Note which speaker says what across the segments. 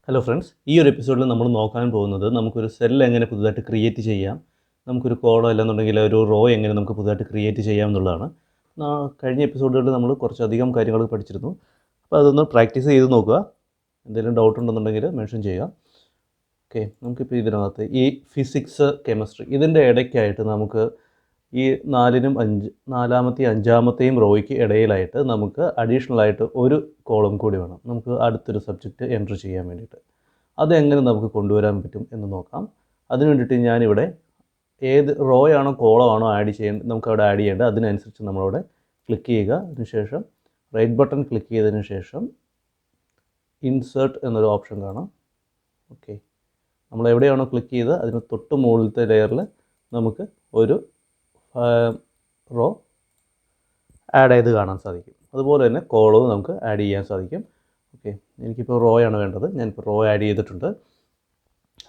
Speaker 1: Hello friends, ഈ ഒരു എപ്പിസോഡിൽ നമ്മൾ നോക്കാൻ പോകുന്നത് നമുക്കൊരു സെൽ എങ്ങനെ പുതുതായിട്ട് ക്രിയേറ്റ് ചെയ്യാം, നമുക്കൊരു കോളോ അല്ലെന്നുണ്ടെങ്കിൽ ഒരു റോ എങ്ങനെ നമുക്ക് പുതുതായിട്ട് ക്രിയേറ്റ് ചെയ്യാം എന്നുള്ളതാണ്. കഴിഞ്ഞ എപ്പിസോഡുകളിൽ നമ്മൾ കുറച്ചധികം കാര്യങ്ങൾ പഠിച്ചിരുന്നു. അപ്പോൾ അതൊന്ന് പ്രാക്ടീസ് ചെയ്ത് നോക്കുക. എന്തെങ്കിലും ഡൗട്ട് ഉണ്ടെന്നുണ്ടെങ്കിൽ മെൻഷൻ ചെയ്യുക. ഓക്കെ, നമുക്കിപ്പോൾ ഇതിനകത്ത് ഈ ഫിസിക്സ്, കെമിസ്ട്രി ഇതിൻ്റെ ഇടയ്ക്കായിട്ട് നമുക്ക് ഈ നാലാമത്തെയും അഞ്ചാമത്തെയും റോയ്ക്ക് ഇടയിലായിട്ട് നമുക്ക് അഡീഷണലായിട്ട് ഒരു കോളം കൂടി വേണം. നമുക്ക് അടുത്തൊരു സബ്ജക്റ്റ് എൻറ്റർ ചെയ്യാൻ വേണ്ടിയിട്ട് അതെങ്ങനെ നമുക്ക് കൊണ്ടുവരാൻ പറ്റും എന്ന് നോക്കാം. അതിന് വേണ്ടിയിട്ട് ഞാനിവിടെ ഏത് റോ ആണോ കോളോ ആണോ ആഡ് ചെയ്യേണ്ടത് നമുക്കവിടെ ആഡ് ചെയ്യേണ്ടത് അതിനനുസരിച്ച് നമ്മളവിടെ ക്ലിക്ക് ചെയ്യുക. അതിനുശേഷം റൈറ്റ് ബട്ടൺ ക്ലിക്ക് ചെയ്തതിന് ശേഷം ഇൻസേർട്ട് എന്നൊരു ഓപ്ഷൻ കാണാം. ഓക്കെ, നമ്മൾ എവിടെയാണോ ക്ലിക്ക് ചെയ്തത് അതിന് തൊട്ട് മുകളിലത്തെ ലെയറിൽ നമുക്ക് ഒരു റോ ആഡ് ചെയ്ത് കാണാൻ സാധിക്കും. അതുപോലെ തന്നെ കോളവും നമുക്ക് ആഡ് ചെയ്യാൻ സാധിക്കും. ഓക്കെ, എനിക്കിപ്പോൾ റോ ആണ് വേണ്ടത്. ഞാനിപ്പോൾ റോ ആഡ് ചെയ്തിട്ടുണ്ട്.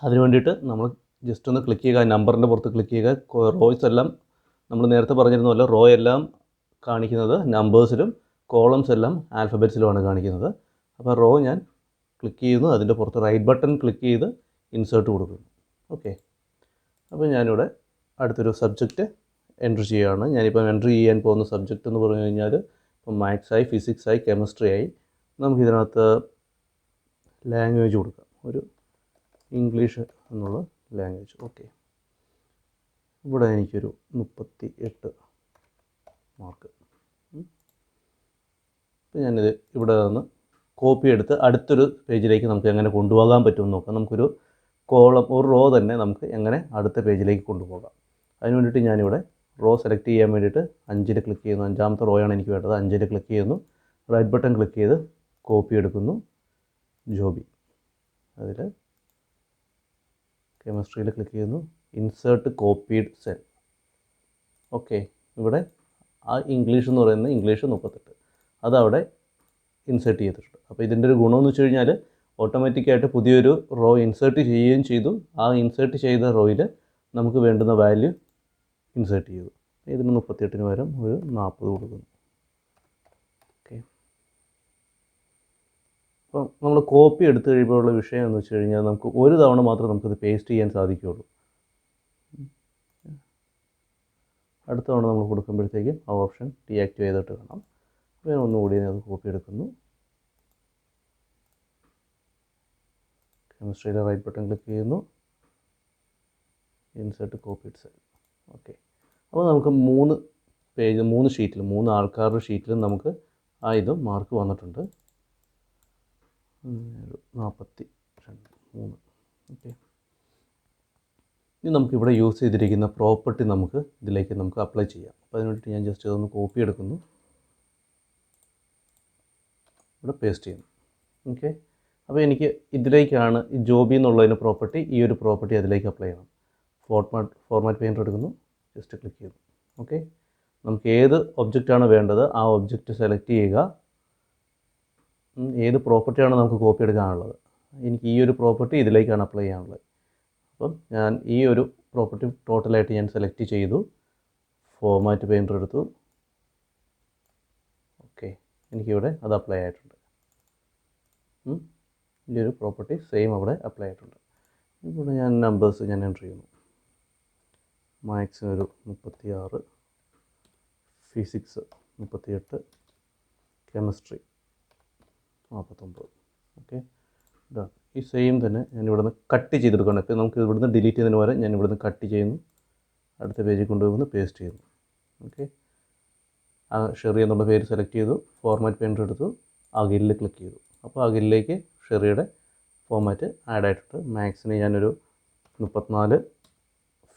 Speaker 1: അതിന് വേണ്ടിയിട്ട് നമ്മൾ ജസ്റ്റ് ഒന്ന് ക്ലിക്ക് ചെയ്യുക, നമ്പറിൻ്റെ പുറത്ത് ക്ലിക്ക് ചെയ്യുക. റോയ്സ് എല്ലാം നമ്മൾ നേരത്തെ പറഞ്ഞിരുന്ന പോലെ റോ എല്ലാം കാണിക്കുന്നത് നമ്പേഴ്സിലും കോളംസ് എല്ലാം ആൽഫബറ്റ്സിലുമാണ് കാണിക്കുന്നത്. അപ്പോൾ റോ ഞാൻ ക്ലിക്ക് ചെയ്യുന്നു, അതിൻ്റെ പുറത്ത് റൈറ്റ് ബട്ടൺ ക്ലിക്ക് ചെയ്ത് ഇൻസേർട്ട് കൊടുക്കുന്നു. ഓക്കെ, അപ്പോൾ ഞാനിവിടെ അടുത്തൊരു സബ്ജക്റ്റ് എൻറ്റർ ചെയ്യുകയാണ്. ഞാനിപ്പോൾ എൻറ്റർ ചെയ്യാൻ പോകുന്ന സബ്ജക്റ്റ് എന്ന് പറഞ്ഞു കഴിഞ്ഞാൽ ഇപ്പം മാത്സായി, ഫിസിക്സായി, കെമിസ്ട്രി ആയി. നമുക്കിതിനകത്ത് ലാംഗ്വേജ് കൊടുക്കാം, ഒരു ഇംഗ്ലീഷ് എന്നുള്ള ലാംഗ്വേജ്. ഓക്കെ, ഇവിടെ എനിക്കൊരു 38 മാർക്ക്. അപ്പോൾ ഞാനിത് ഇവിടെ നിന്ന് കോപ്പി എടുത്ത് അടുത്തൊരു പേജിലേക്ക് നമുക്ക് എങ്ങനെ കൊണ്ടുപോകാൻ പറ്റുമെന്ന് നോക്കാം. നമുക്കൊരു കോളം, ഒരു റോ തന്നെ നമുക്ക് എങ്ങനെ അടുത്ത പേജിലേക്ക് കൊണ്ടുപോകാം. അതിന് വേണ്ടിയിട്ട് ഞാനിവിടെ റോ സെലക്ട് ചെയ്യാൻ വേണ്ടിയിട്ട് 5-ൽ ക്ലിക്ക് ചെയ്യുന്നു. 5-ാമത്തെ റോ ആണ് എനിക്ക് വേണ്ടത്. 5-ൽ ക്ലിക്ക് ചെയ്യുന്നു, റൈറ്റ് ബട്ടൺ ക്ലിക്ക് ചെയ്ത് കോപ്പി എടുക്കുന്നു. ജോബി, അതിൽ കെമിസ്ട്രിയിൽ ക്ലിക്ക് ചെയ്യുന്നു, ഇൻസേർട്ട് കോപ്പീഡ് സെൽ. ഓക്കെ, ഇവിടെ ആ ഇംഗ്ലീഷ് എന്ന് പറയുന്നത് ഇംഗ്ലീഷ് 38 അതവിടെ ഇൻസേർട്ട് ചെയ്തിട്ടുണ്ട്. അപ്പോൾ ഇതിൻ്റെ ഒരു ഗുണമെന്ന് വെച്ച് കഴിഞ്ഞാൽ ഓട്ടോമാറ്റിക്കായിട്ട് പുതിയൊരു റോ ഇൻസേർട്ട് ചെയ്യുകയും ചെയ്തു. ആ ഇൻസേർട്ട് ചെയ്ത റോയിൽ നമുക്ക് വേണ്ടുന്ന വാല്യൂ ഇൻസേർട്ട് ചെയ്തു. ഇതിന് 38-ന് പകരം ഒരു 40 കൊടുക്കുന്നു. ഓക്കെ, അപ്പം നമ്മൾ കോപ്പി എടുത്തു കഴിയുമ്പോഴുള്ള വിഷയം എന്ന് വെച്ച് കഴിഞ്ഞാൽ നമുക്ക് ഒരു തവണ മാത്രമേ നമുക്കത് പേസ്റ്റ് ചെയ്യാൻ സാധിക്കുകയുള്ളൂ. അടുത്ത തവണ നമ്മൾ കൊടുക്കുമ്പോഴത്തേക്കും ആ ഓപ്ഷൻ ഡീആക്ടിവേറ്റ് ചെയ്തിട്ട് കാണാം. അപ്പോൾ ഞാൻ ഒന്നുകൂടി അത് കോപ്പി എടുക്കുന്നു. കെമിസ്ട്രിയിലെ റൈറ്റ് ബട്ടൺ ക്ലിക്ക് ചെയ്യുന്നു, ഇൻസേർട്ട് കോപ്പീഡ് സെൽ. ഓക്കെ, അപ്പോൾ നമുക്ക് 3 ഷീറ്റിൽ 3 ആൾക്കാരുടെ ഷീറ്റിലും നമുക്ക് ആ ഇത് മാർക്ക് വന്നിട്ടുണ്ട്. 42 ഓക്കെ, ഇനി നമുക്കിവിടെ യൂസ് ചെയ്തിരിക്കുന്ന പ്രോപ്പർട്ടി നമുക്ക് ഇതിലേക്ക് നമുക്ക് അപ്ലൈ ചെയ്യാം. അപ്പോൾ അതിന് വേണ്ടിയിട്ട് ഞാൻ ജസ്റ്റ് ഇതൊന്ന് കോപ്പി എടുക്കുന്നു, ഇവിടെ പേസ്റ്റ് ചെയ്യുന്നു. ഓക്കെ, അപ്പോൾ എനിക്ക് ഇതിലേക്കാണ് ഈ ജോബി എന്നുള്ളതിന് പ്രോപ്പർട്ടി, ഈ ഒരു പ്രോപ്പർട്ടി അതിലേക്ക് അപ്ലൈ ചെയ്യണം. ഫോർമാറ്റ് പെയിൻറ്റർ എടുക്കുന്നു, ജസ്റ്റ് ക്ലിക്ക് ചെയ്യുന്നു. ഓക്കെ, നമുക്ക് ഏത് ഒബ്ജക്റ്റാണ് വേണ്ടത് ആ ഒബ്ജക്റ്റ് സെലക്ട് ചെയ്യുക. ഏത് പ്രോപ്പർട്ടിയാണ് നമുക്ക് കോപ്പി എടുക്കാനുള്ളത്, എനിക്ക് ഈ ഒരു പ്രോപ്പർട്ടി ഇതിലേക്കാണ് അപ്ലൈ ചെയ്യാനുള്ളത്. അപ്പം ഞാൻ ഈ ഒരു പ്രോപ്പർട്ടി ടോട്ടലായിട്ട് ഞാൻ സെലക്ട് ചെയ്തു, ഫോർമാറ്റ് പെയിൻറ്റർ എടുത്തു. ഓക്കെ, എനിക്കിവിടെ അത് അപ്ലൈ ആയിട്ടുണ്ട്. ഈ ഒരു പ്രോപ്പർട്ടി സെയിം അവിടെ അപ്ലൈ ആയിട്ടുണ്ട്. ഇവിടെ ഞാൻ നമ്പേഴ്സ് ഞാൻ എൻ്റർ ചെയ്യുന്നു. മാത്സിന് ഒരു 36, ഫിസിക്സ് 38, കെമിസ്ട്രി 49. ഓക്കെ, ഈ സെയിം തന്നെ ഞാൻ ഇവിടുന്ന് കട്ട് ചെയ്തെടുക്കണം. ഇപ്പോൾ നമുക്ക് ഇവിടുന്ന് ഡിലീറ്റ് ചെയ്യുന്നതിന് പകരം ഞാൻ ഇവിടുന്ന് കട്ട് ചെയ്യുന്നു, അടുത്ത പേജിൽ കൊണ്ടുപോകുന്നു, പേസ്റ്റ് ചെയ്യുന്നു. ഓക്കെ, ആ ഷെറി എന്നുള്ള പേര് സെലക്ട് ചെയ്തു, ഫോർമാറ്റ് പെയിൻറ്റർ എടുത്തു, അകിലിൽ ക്ലിക്ക് ചെയ്തു. അപ്പോൾ അകിലിലേക്ക് ഷെറിയുടെ ഫോർമാറ്റ് ആഡ് ആയിട്ടുണ്ട്. മാത്സിന് ഞാനൊരു 34,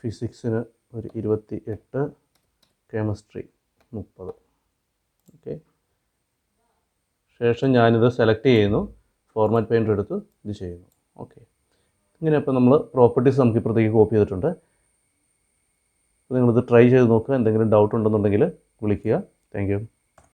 Speaker 1: ഫിസിക്സിന് ഒരു 28, കെമിസ്ട്രി 30. ഓക്കെ, ശേഷം ഞാനിത് സെലക്ട് ചെയ്യുന്നു, ഫോർമാറ്റ് പെയിൻറ്റർ എടുത്ത് ഇത് ചെയ്യുന്നു. ഓക്കെ, ഇങ്ങനെ ഇപ്പോൾ നമ്മൾ പ്രോപ്പർട്ടീസ് നമുക്ക് ഇപ്പുറത്തേക്ക് കോപ്പി ചെയ്തിട്ടുണ്ട്. നിങ്ങളിത് ട്രൈ ചെയ്ത് നോക്കുക. എന്തെങ്കിലും ഡൗട്ട് ഉണ്ടെന്നുണ്ടെങ്കിൽ വിളിക്കുക. Thank you.